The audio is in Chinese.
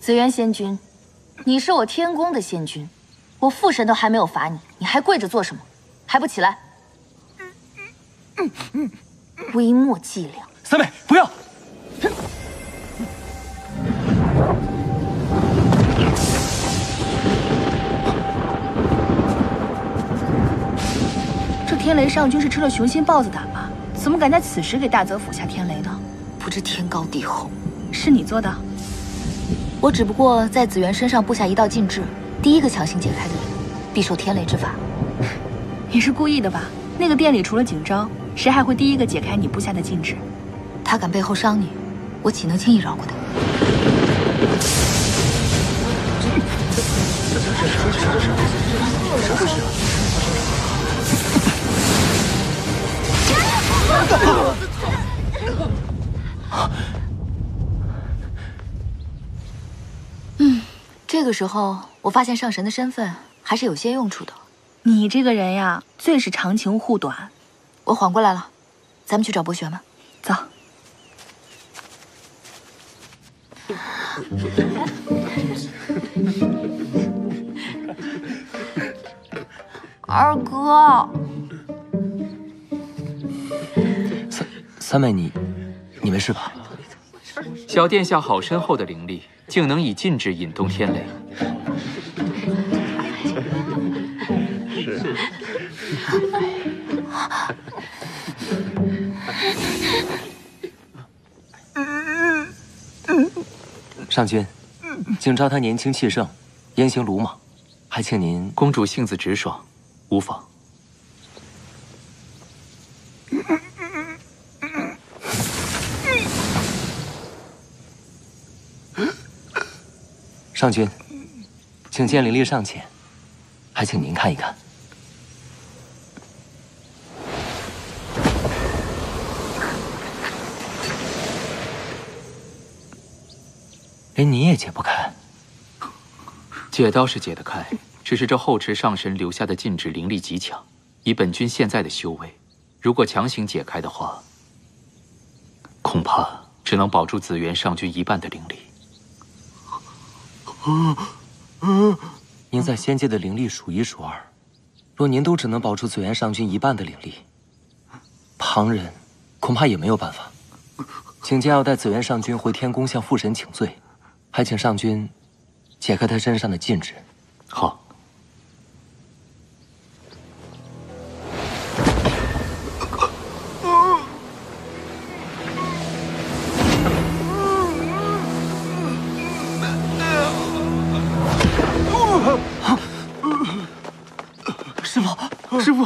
紫渊仙君，你是我天宫的仙君，我父神都还没有罚你，你还跪着做什么？还不起来！微末伎俩。三妹，不要！这天雷上君是吃了雄心豹子胆吧？怎么敢在此时给大泽府下天雷呢？不知天高地厚。是你做的？我只不过在紫渊身上布下一道禁制，第一个强行解开的人，必受天雷之罚。你是故意的吧？那个店里除了景昭，谁还会第一个解开你布下的禁制？他敢背后伤你，我岂能轻易饶过他？这个时候我发现上神的身份还是有些用处的。你这个人呀，最是长情护短。我缓过来了，咱们去找博学吗？走。二哥，三妹，你没事吧？小殿下好深厚的灵力，竟能以禁制引动天雷。是。上君，景昭他年轻气盛，言行鲁莽，还请您。公主性子直爽，无妨。上君，请见灵力尚浅，还请您看一看。连你也解不开。解刀是解得开，只是这后池上神留下的禁制灵力极强，以本君现在的修为，如果强行解开的话，恐怕只能保住紫渊上君一半的灵力。您在仙界的灵力数一数二，若您都只能保住紫渊上君一半的灵力，旁人恐怕也没有办法。请剑要带紫渊上君回天宫向父神请罪，还请上君解开他身上的禁制。好。师父，师父。